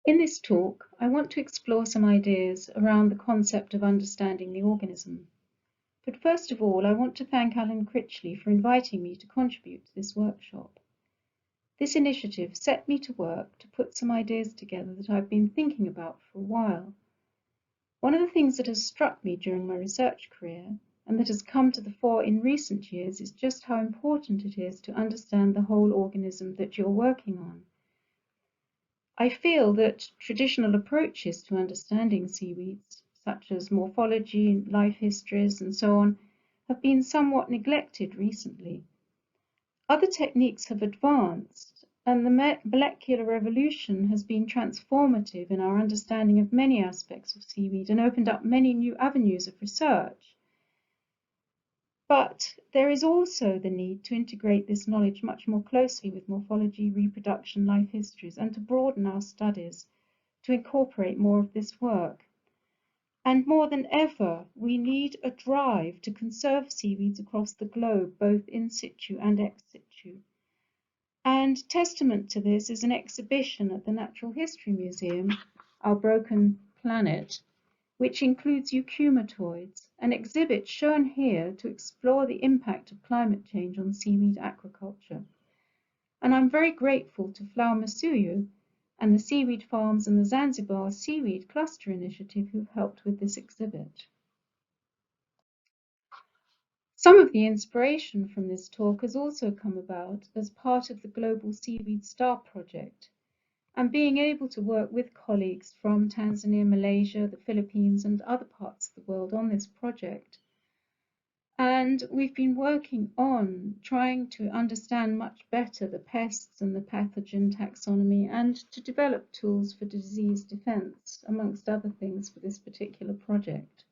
In this talk, I want to explore some ideas around the concept of understanding the organism. But first of all, I want to thank Alan Critchley for inviting me to contribute to this workshop. This initiative set me to work to put some ideas together that I've been thinking about for a while. One of the things that has struck me during my research career, and that has come to the fore in recent years, is just how important it is to understand the whole organism that you're working on. I feel that traditional approaches to understanding seaweeds, such as morphology, life histories, and so on, have been somewhat neglected recently. Other techniques have advanced, and the molecular revolution has been transformative in our understanding of many aspects of seaweed and opened up many new avenues of research. But there is also the need to integrate this knowledge much more closely with morphology, reproduction, life histories, and to broaden our studies to incorporate more of this work. And more than ever, we need a drive to conserve seaweeds across the globe, both in situ and ex situ. And testament to this is an exhibition at the Natural History Museum, Our Broken Planet, which includes eukumatoids, an exhibit shown here to explore the impact of climate change on seaweed aquaculture. And I'm very grateful to Flower Masuyu and the Seaweed Farms and the Zanzibar Seaweed Cluster Initiative who've helped with this exhibit. Some of the inspiration from this talk has also come about as part of the Global Seaweed Star Project, and being able to work with colleagues from Tanzania, Malaysia, the Philippines, and other parts of the world on this project. And we've been working on trying to understand much better the pests and the pathogen taxonomy and to develop tools for disease defense, amongst other things, for this particular project.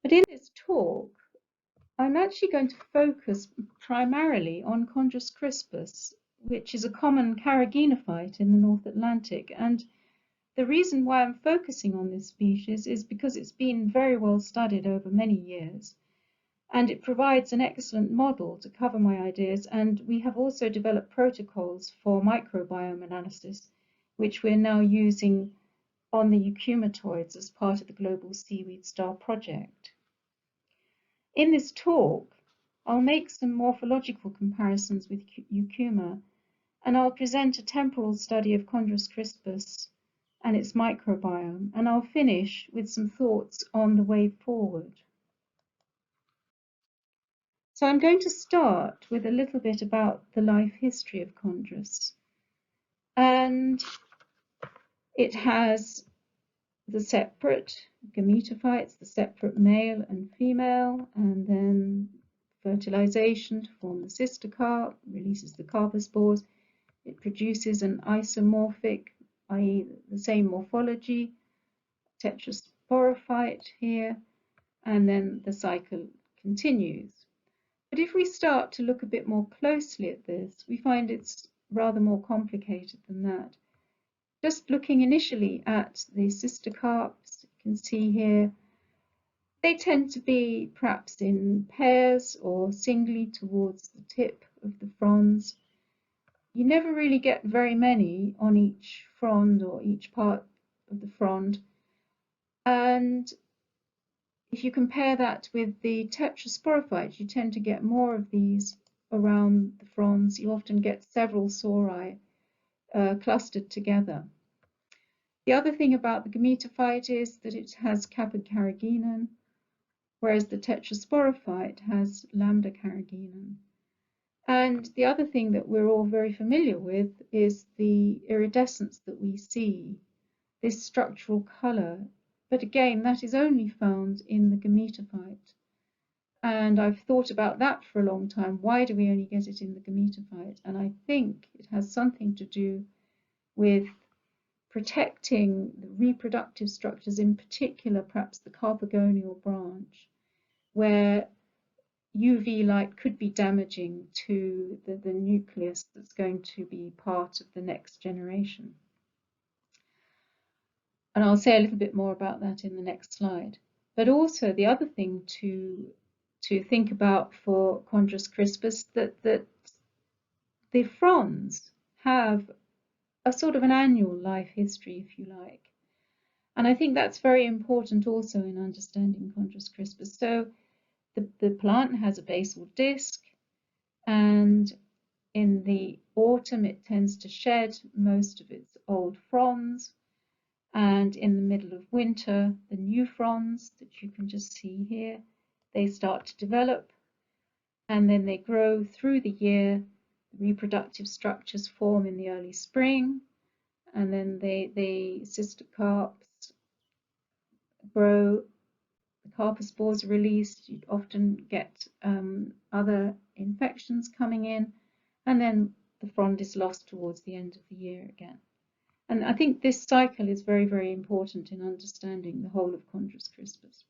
But in this talk, I'm actually going to focus primarily on Chondrus crispus, which is a common carrageenophyte in the North Atlantic. And the reason why I'm focusing on this species is because it's been very well studied over many years, and it provides an excellent model to cover my ideas. And we have also developed protocols for microbiome analysis, which we're now using on the eukumatoids as part of the Global Seaweed Star project. In this talk, I'll make some morphological comparisons with eucuma, and I'll present a temporal study of Chondrus crispus and its microbiome, and I'll finish with some thoughts on the way forward. So I'm going to start with a little bit about the life history of Chondrus. And it has the separate gametophytes, the separate male and female, and then fertilization to form the sister carp, releases the carpospores. It produces an isomorphic, i.e. the same morphology, tetrasporophyte here, and then the cycle continues. But if we start to look a bit more closely at this, we find it's rather more complicated than that. Just looking initially at the sister carps, you can see here, they tend to be perhaps in pairs or singly towards the tip of the fronds. You never really get very many on each frond or each part of the frond. And if you compare that with the tetrasporophytes, you tend to get more of these around the fronds. You often get several sori clustered together. The other thing about the gametophyte is that it has kappa carrageenan, whereas the tetrasporophyte has lambda carrageenan. And the other thing that we're all very familiar with is the iridescence that we see, this structural color. But again, that is only found in the gametophyte. And I've thought about that for a long time. Why do we only get it in the gametophyte? And I think it has something to do with protecting the reproductive structures, in particular perhaps the carpogonial branch, where UV light could be damaging to the nucleus that's going to be part of the next generation. And I'll say a little bit more about that in the next slide. But also the other thing to think about for Chondrus crispus, that the fronds have a sort of an annual life history, if you like. And I think that's very important also in understanding Chondrus crispus. So the plant has a basal disc, and in the autumn it tends to shed most of its old fronds, and in the middle of winter the new fronds that you can just see here, they start to develop, and then they grow through the year. The reproductive structures form in the early spring, and then the sister carps grow. The carpospores are released. You often get other infections coming in, and then the frond is lost towards the end of the year again. And I think this cycle is very, very important in understanding the whole of Chondrus crispus.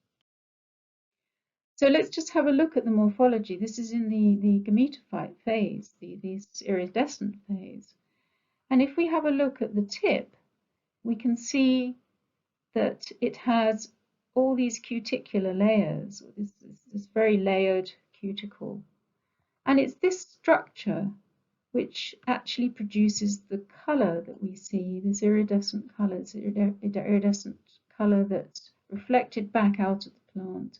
So let's just have a look at the morphology. This is in the gametophyte phase, the iridescent phase. And if we have a look at the tip, we can see that it has all these cuticular layers, this very layered cuticle. And it's this structure which actually produces the colour that we see, this iridescent colour, that's reflected back out of the plant.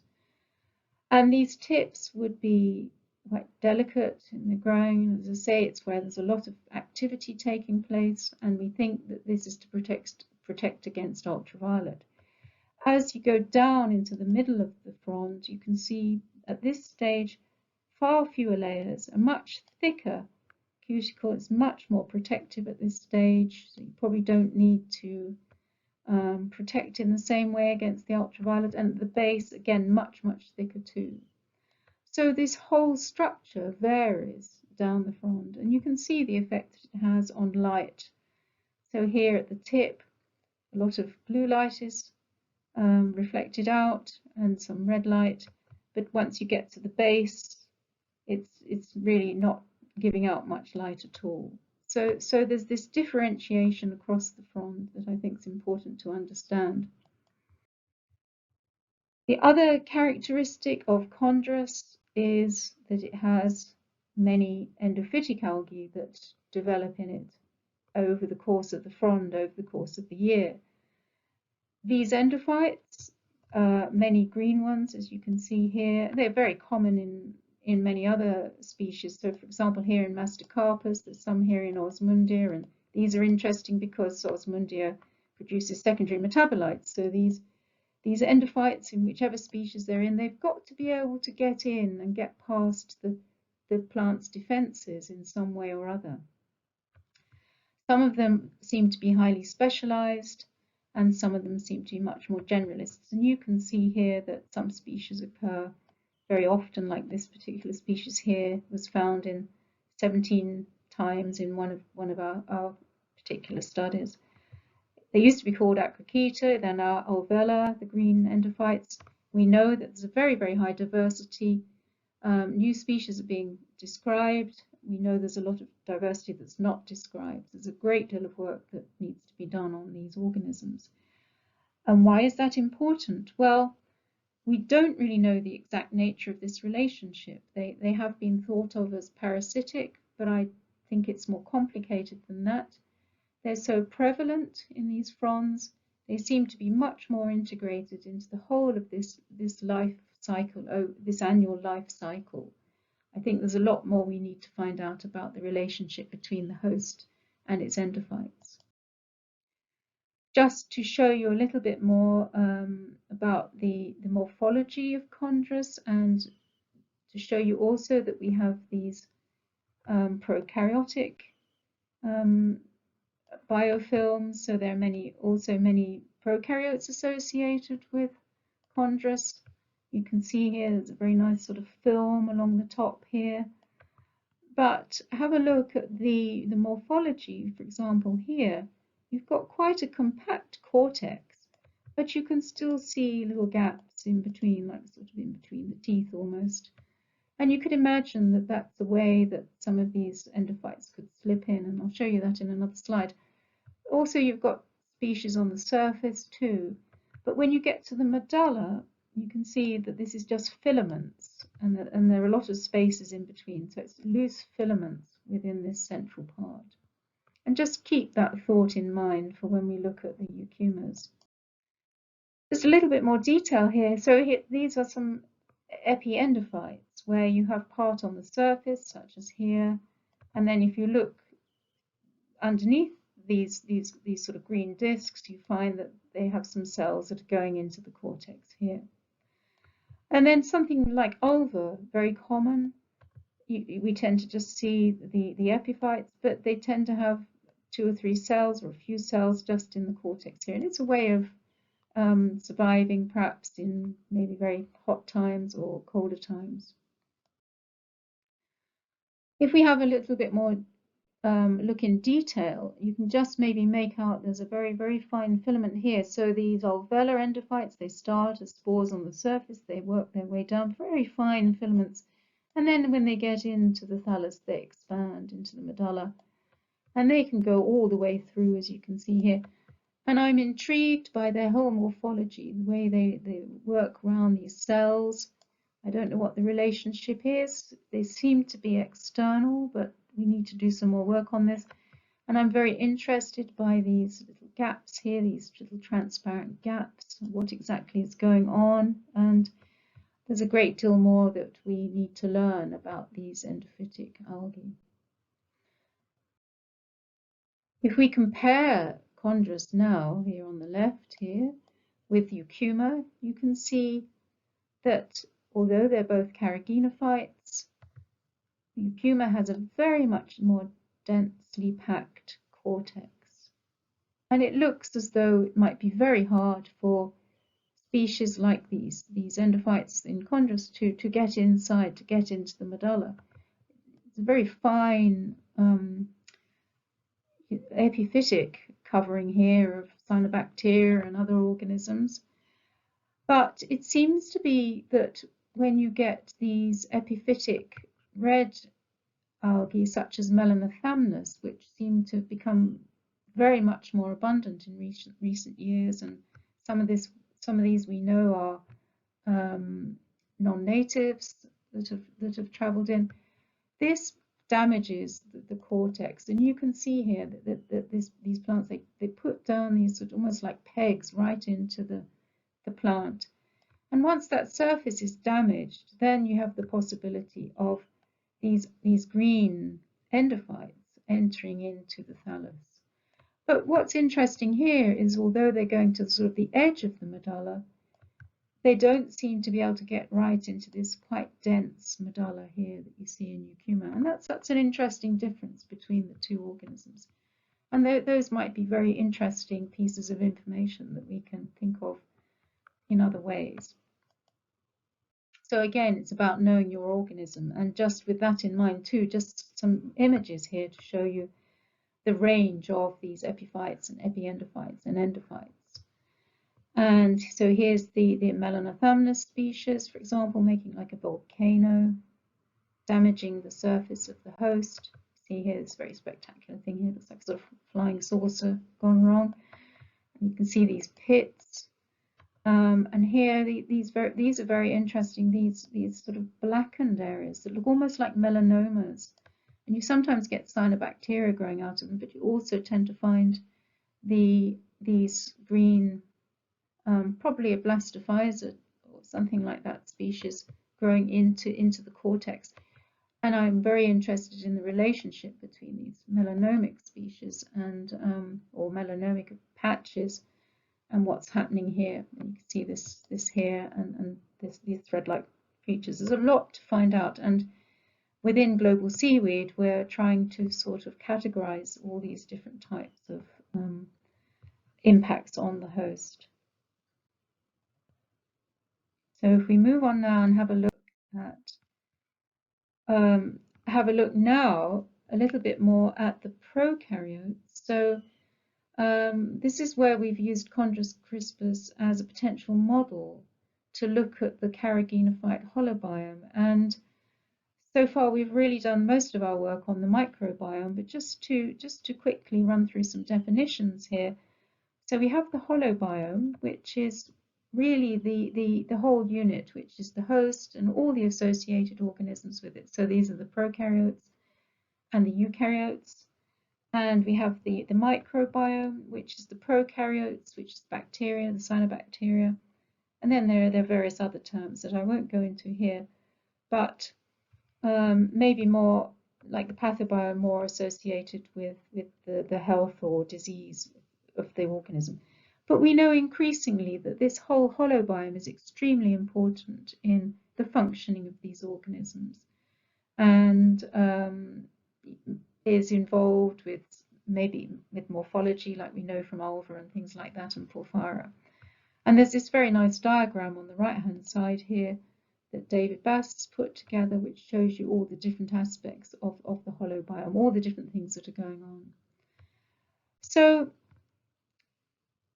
And these tips would be quite delicate in the growing. As I say, it's where there's a lot of activity taking place, and we think that this is to protect against ultraviolet. As you go down into the middle of the frond, you can see at this stage far fewer layers, a much thicker cuticle. It's much more protective at this stage, so you probably don't need to protect in the same way against the ultraviolet, and at the base again much thicker too. So this whole structure varies down the frond, and you can see the effect that it has on light. So here at the tip, a lot of blue light is reflected out and some red light, but once you get to the base, it's really not giving out much light at all. So there's this differentiation across the frond that I think is important to understand. The other characteristic of Chondrus is that it has many endophytic algae that develop in it over the course of the frond, over the course of the year. These endophytes, many green ones, as you can see here, they're very common in many other species. So, for example, here in Mastocarpus, there's some here in Osmundia, and these are interesting because Osmundia produces secondary metabolites. So these endophytes, in whichever species they're in, they've got to be able to get in and get past the plant's defenses in some way or other. Some of them seem to be highly specialized, and some of them seem to be much more generalists. And you can see here that some species occur very often, like this particular species here was found in 17 times in one of our particular studies. They used to be called Acrochaeta, they're now Alvella, the green endophytes. We know that there's a very, very high diversity. New species are being described. We know there's a lot of diversity that's not described. There's a great deal of work that needs to be done on these organisms. And why is that important? Well, we don't really know the exact nature of this relationship. They have been thought of as parasitic, but I think it's more complicated than that. They're so prevalent in these fronds, they seem to be much more integrated into the whole of this life cycle, this annual life cycle. I think there's a lot more we need to find out about the relationship between the host and its endophytes. Just to show you a little bit more about the morphology of Chondrus, and to show you also that we have these prokaryotic biofilms. So there are also many prokaryotes associated with Chondrus. You can see here there's a very nice sort of film along the top here. But have a look at the morphology. For example, here you've got quite a compact cortex, but you can still see little gaps in between, like sort of in between the teeth almost. And you could imagine that that's the way that some of these endophytes could slip in, and I'll show you that in another slide. Also, you've got species on the surface too, but when you get to the medulla, you can see that this is just filaments, and there are a lot of spaces in between, so it's loose filaments within this central part. And just keep that thought in mind for when we look at the euchemas. Just a little bit more detail here. So these are some epiendophytes where you have part on the surface, such as here, and then if you look underneath these sort of green discs, you find that they have some cells that are going into the cortex here. And then something like ulva, very common. We tend to just see the epiphytes, but they tend to have 2 or 3 cells or a few cells just in the cortex here. And it's a way of surviving perhaps in maybe very hot times or colder times. If we have a little bit more look in detail, you can just maybe make out there's a very, very fine filament here. So these alveolar endophytes, they start as spores on the surface, they work their way down, very fine filaments. And then when they get into the thallus, they expand into the medulla. And they can go all the way through, as you can see here. And I'm intrigued by their whole morphology, the way they work around these cells. I don't know what the relationship is. They seem to be external, but we need to do some more work on this. And I'm very interested by these little gaps here, these little transparent gaps, what exactly is going on. And there's a great deal more that we need to learn about these endophytic algae. If we compare Chondrus now, here on the left here, with Eucheuma, you can see that although they're both carrageenophytes, Eucheuma has a very much more densely packed cortex. And it looks as though it might be very hard for species like these endophytes in Chondrus to get inside, to get into the medulla. It's a very fine epiphytic covering here of cyanobacteria and other organisms. But it seems to be that when you get these epiphytic red algae, such as melanothamnus, which seem to have become very much more abundant in recent years, and some of these we know are non-natives that have travelled in. This damages the cortex, and you can see here that these plants they put down these sort of almost like pegs right into the plant, and once that surface is damaged, then you have the possibility of these green endophytes entering into the thallus. But what's interesting here is, although they're going to sort of the edge of the medulla, they don't seem to be able to get right into this quite dense medulla here that you see in Eucheuma. And that's an interesting difference between the two organisms. And those might be very interesting pieces of information that we can think of in other ways. So again, it's about knowing your organism, and just with that in mind too, just some images here to show you the range of these epiphytes and epiendophytes and endophytes. And so here's the melanothamnus species, for example, making like a volcano, damaging the surface of the host. See here this very spectacular thing here, looks like sort of flying saucer gone wrong. And you can see these pits. And here these are very interesting, these sort of blackened areas that look almost like melanomas. And you sometimes get cyanobacteria growing out of them, but you also tend to find these green, probably a blastophysa or something like that species growing into the cortex. And I'm very interested in the relationship between these melanomic species and or melanomic patches and what's happening here. And you can see this here and these thread-like features. There's a lot to find out, and within global seaweed we're trying to sort of categorize all these different types of impacts on the host. So if we move on now and have a look now a little bit more at the prokaryotes. So this is where we've used Chondrus crispus as a potential model to look at the carrageenophyte holobiome. And so far we've really done most of our work on the microbiome, but just to quickly run through some definitions here. So we have the holobiome, which is really the whole unit, which is the host and all the associated organisms with it. So these are the prokaryotes and the eukaryotes. And we have the microbiome, which is the prokaryotes, which is bacteria, the cyanobacteria. And then there are various other terms that I won't go into here, but maybe more like the pathobiome, more associated with the health or disease of the organism. But we know increasingly that this whole holobiome is extremely important in the functioning of these organisms, and is involved with maybe with morphology, like we know from ulva and things like that, and porphyra. And there's this very nice diagram on the right-hand side here that David Bass put together, which shows you all the different aspects of the holobiome, all the different things that are going on. So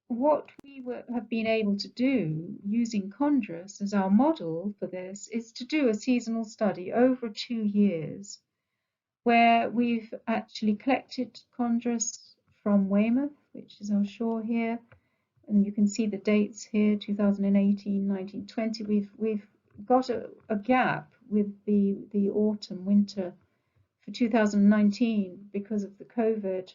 what we have been able to do using Chondrus as our model for this is to do a seasonal study over 2 years, where we've actually collected Chondrus from Weymouth, which is our shore here, and you can see the dates here, 2018, 19, 20. We've got a gap with the autumn, winter for 2019 because of the COVID,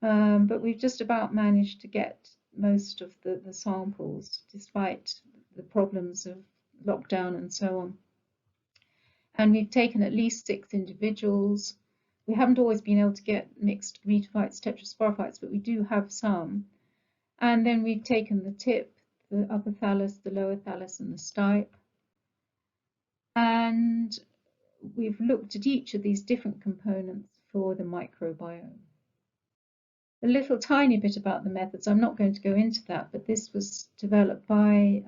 but we've just about managed to get most of the samples despite the problems of lockdown and so on. And we've taken at least 6 individuals. We haven't always been able to get mixed gametophytes, tetrasporophytes, but we do have some. And then we've taken the tip, the upper thallus, the lower thallus, and the stipe. And we've looked at each of these different components for the microbiome. A little tiny bit about the methods. I'm not going to go into that, but this was developed by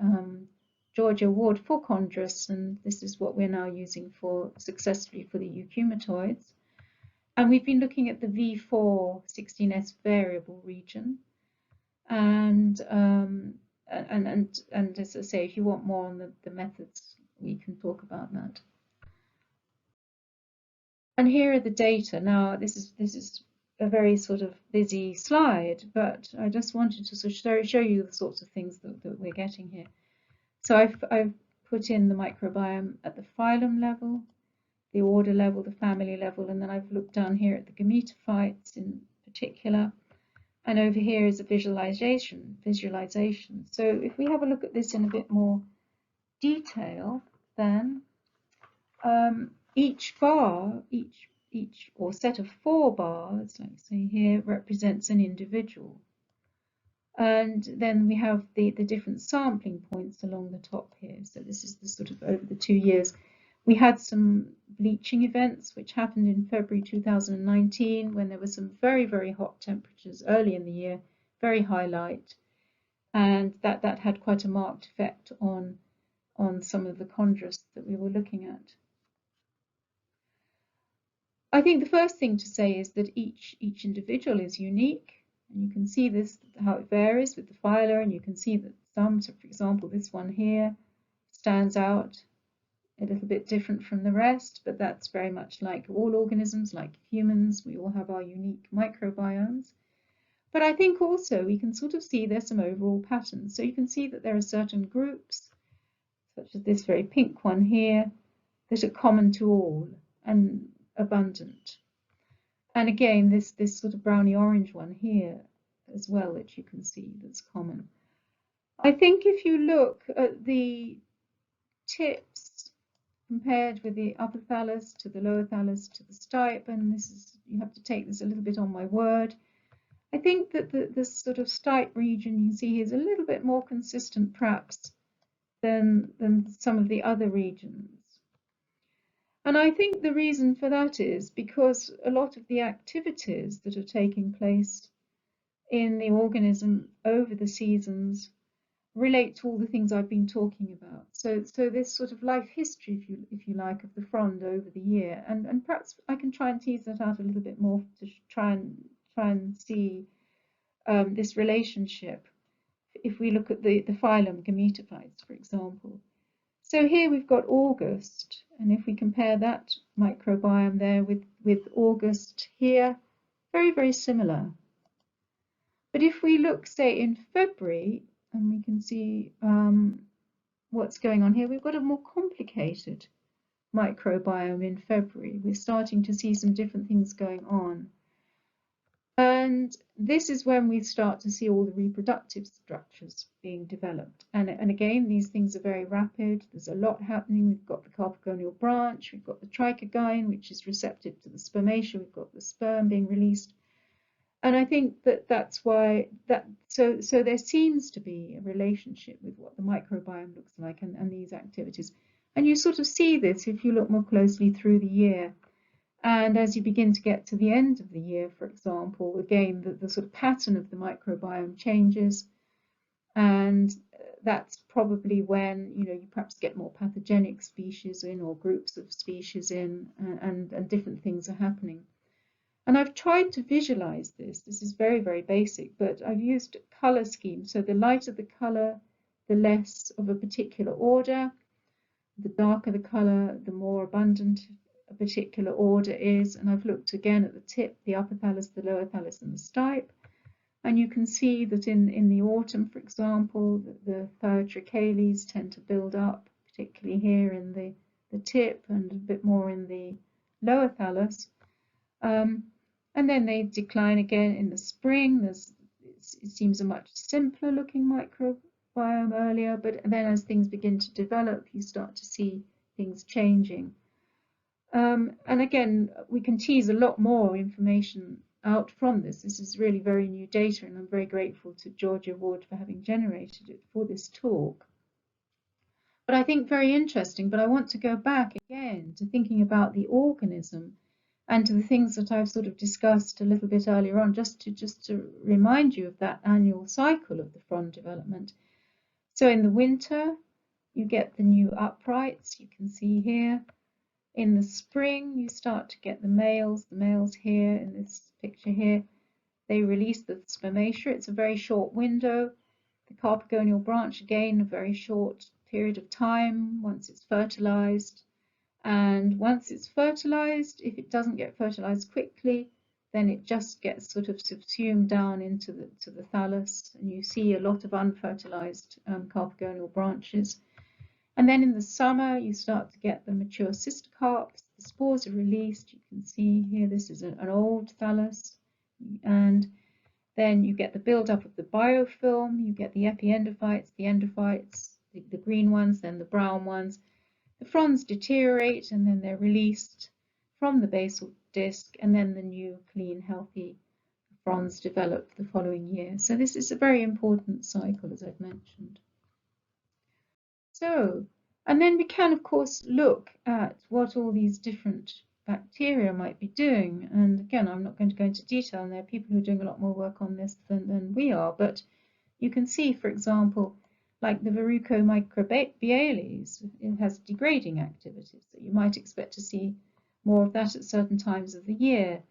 Georgia Ward for Chondrus, and this is what we're now using successfully for the eukumatoids. And we've been looking at the V4-16S variable region. And as I say, if you want more on the methods, we can talk about that. And here are the data. Now, this is a very sort of busy slide, but I just wanted to sort of show you the sorts of things that we're getting here. So I've put in the microbiome at the phylum level, the order level, the family level, and then I've looked down here at the gametophytes in particular. And over here is a visualization. So if we have a look at this in a bit more detail, then each bar, each or set of 4 bars, like say here, represents an individual. And then we have the different sampling points along the top here. So this is the sort of over the 2 years. We had some bleaching events which happened in February 2019 when there were some very, very hot temperatures early in the year, very high light, and that had quite a marked effect on some of the Chondrus that we were looking at. I think the first thing to say is that each individual is unique, and you can see this, how it varies with the phyla, and you can see that some, so for example, this one here stands out a little bit different from the rest, but that's very much like all organisms, like humans. We all have our unique microbiomes. But I think also we can sort of see there's some overall patterns. So you can see that there are certain groups, such as this very pink one here, that are common to all and abundant. And again, this sort of browny orange one here as well that you can see that's common. I think if you look at the tips compared with the upper thallus to the lower thallus to the stipe, and this is, you have to take this a little bit on my word, I think that the sort of stipe region you see here is a little bit more consistent perhaps than some of the other regions. And I think the reason for that is because a lot of the activities that are taking place in the organism over the seasons relate to all the things I've been talking about. So this sort of life history, if you like, of the frond over the year, and perhaps I can try and tease that out a little bit more to try and see this relationship. If we look at the phylum gametophytes, for example. So here we've got August, and if we compare that microbiome there with August here, very, very similar. But if we look, say, in February, and we can see what's going on here, we've got a more complicated microbiome in February. We're starting to see some different things going on. And this is when we start to see all the reproductive structures being developed. And again, these things are very rapid. There's a lot happening. We've got the carpogonial branch, we've got the trichogyne, which is receptive to the spermatia, we've got the sperm being released. And I think that's why so there seems to be a relationship with what the microbiome looks like and these activities. And you sort of see this if you look more closely through the year. And as you begin to get to the end of the year, for example, again, the sort of pattern of the microbiome changes. And that's probably when, you perhaps get more pathogenic species in or groups of species in, and different things are happening. And I've tried to visualize this. This is very, very basic, but I've used color schemes. So the lighter the color, the less of a particular order. The darker the color, the more abundant a particular order is. And I've looked again at the tip, the upper thallus, the lower thallus, and the stipe. And you can see that in the autumn, for example, the thiotrichales tend to build up, particularly here in the tip and a bit more in the lower thallus. And then they decline again in the spring. It seems a much simpler looking microbiome earlier, but then as things begin to develop, you start to see things changing. And again, we can tease a lot more information out from this. This is really very new data, and I'm very grateful to Georgia Ward for having generated it for this talk. But I think very interesting, but I want to go back again to thinking about the organism and to the things that I've sort of discussed a little bit earlier on, just to remind you of that annual cycle of the frond development. So in the winter, you get the new uprights, you can see here. In the spring, you start to get the males here in this picture here. They release the spermatia. It's a very short window. The carpogonial branch, again, a very short period of time once it's fertilized. And once it's fertilized, if it doesn't get fertilized quickly, then it just gets sort of subsumed down into the thallus, and you see a lot of unfertilized carpogonial branches. And then in the summer, you start to get the mature sister carps. The spores are released. You can see here, this is an old thallus. And then you get the buildup of the biofilm. You get the epiendophytes, the endophytes, the green ones, then the brown ones. The fronds deteriorate, and then they're released from the basal disc, and then the new, clean, healthy fronds develop the following year. So this is a very important cycle, as I've mentioned. So, and then we can, of course, look at what all these different bacteria might be doing. And again, I'm not going to go into detail, and there are people who are doing a lot more work on this than we are. But you can see, for example, like the verruco microbiales, it has degrading activities. So you might expect to see more of that at certain times of the year.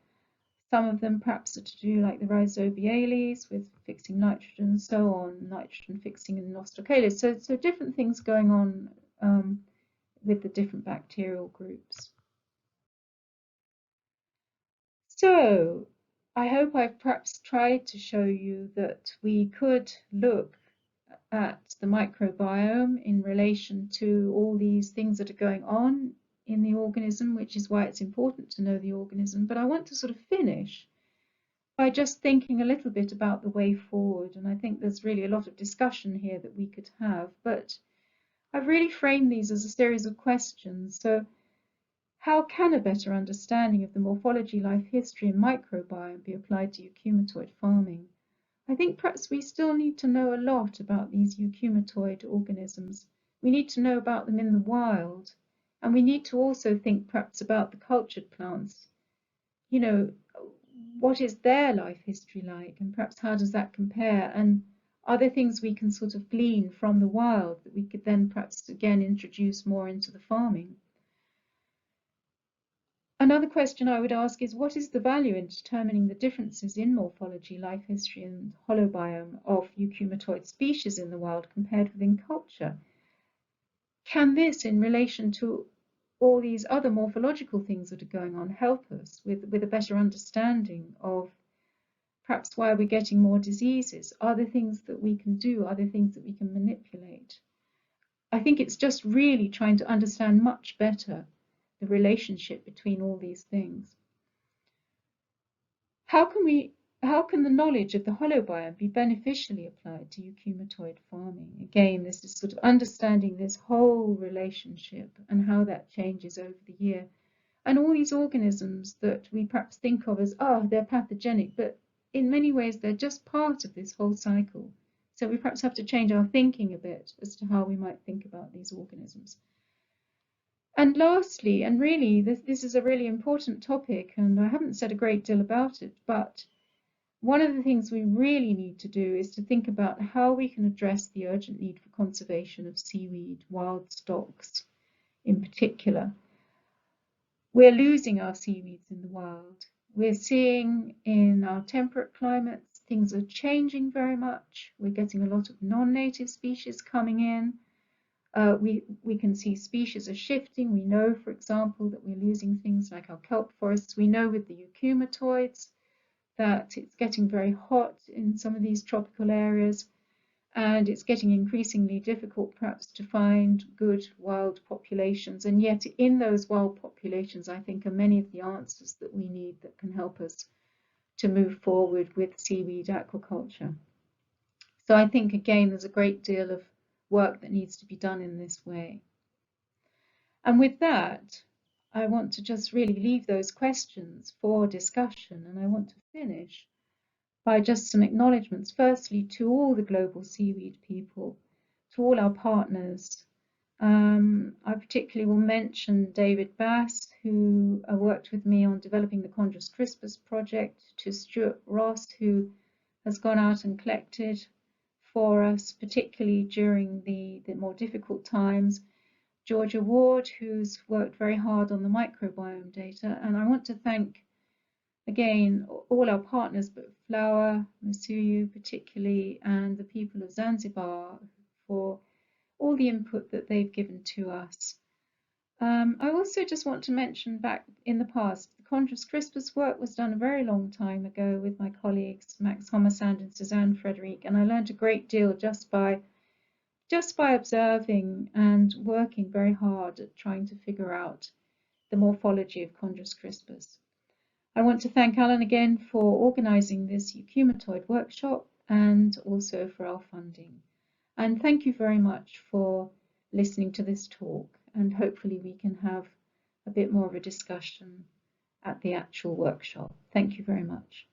Some of them perhaps are to do like the rhizobiales with fixing nitrogen and so on, nitrogen fixing in nostocalis. So different things going on with the different bacterial groups. So I hope I've perhaps tried to show you that we could look at the microbiome in relation to all these things that are going on in the organism, which is why it's important to know the organism. But I want to sort of finish by just thinking a little bit about the way forward. And I think there's really a lot of discussion here that we could have, but I've really framed these as a series of questions. So how can a better understanding of the morphology, life history, and microbiome be applied to eukumatoid farming? I think perhaps we still need to know a lot about these eukumatoid organisms. We need to know about them in the wild, and we need to also think perhaps about the cultured plants. What is their life history like, and perhaps how does that compare? And are there things we can sort of glean from the wild that we could then perhaps again introduce more into the farming? Another question I would ask is, what is the value in determining the differences in morphology, life history, and holobiome of eukumatoid species in the wild compared with in culture? Can this, in relation to all these other morphological things that are going on, help us with a better understanding of perhaps why we're getting more diseases? Are there things that we can do? Are there things that we can manipulate? I think it's just really trying to understand much better the relationship between all these things. How can we how can the knowledge of the holobiome be beneficially applied to eukumatoid farming? Again, this is sort of understanding this whole relationship and how that changes over the year. And all these organisms that we perhaps think of as, oh, they're pathogenic, but in many ways they're just part of this whole cycle. So we perhaps have to change our thinking a bit as to how we might think about these organisms. And lastly, and really this is a really important topic, and I haven't said a great deal about it, but one of the things we really need to do is to think about how we can address the urgent need for conservation of seaweed, wild stocks in particular. We're losing our seaweeds in the wild. We're seeing in our temperate climates, things are changing very much. We're getting a lot of non-native species coming in. We can see species are shifting. We know, for example, that we're losing things like our kelp forests. We know with the eukumatoids that it's getting very hot in some of these tropical areas, and it's getting increasingly difficult perhaps to find good wild populations. And yet in those wild populations, I think, are many of the answers that we need that can help us to move forward with seaweed aquaculture. So I think, again, there's a great deal of work that needs to be done in this way. And with that, I want to just really leave those questions for discussion, and I want to finish by just some acknowledgements. Firstly, to all the global seaweed people, to all our partners. I particularly will mention David Bass, who worked with me on developing the Chondrus crispus project, to Stuart Ross, who has gone out and collected for us, particularly during the more difficult times, Georgia Ward, who's worked very hard on the microbiome data. And I want to thank, again, all our partners, but Flower, Masuyu particularly, and the people of Zanzibar for all the input that they've given to us. I also just want to mention, back in the past, the Chondrus crispus work was done a very long time ago with my colleagues Max Hommersand and Suzanne Frederick, and I learned a great deal just by observing and working very hard at trying to figure out the morphology of Chondrus crispus. I want to thank Alan again for organising this eukumatoid workshop and also for our funding. And thank you very much for listening to this talk, and hopefully we can have a bit more of a discussion at the actual workshop. Thank you very much.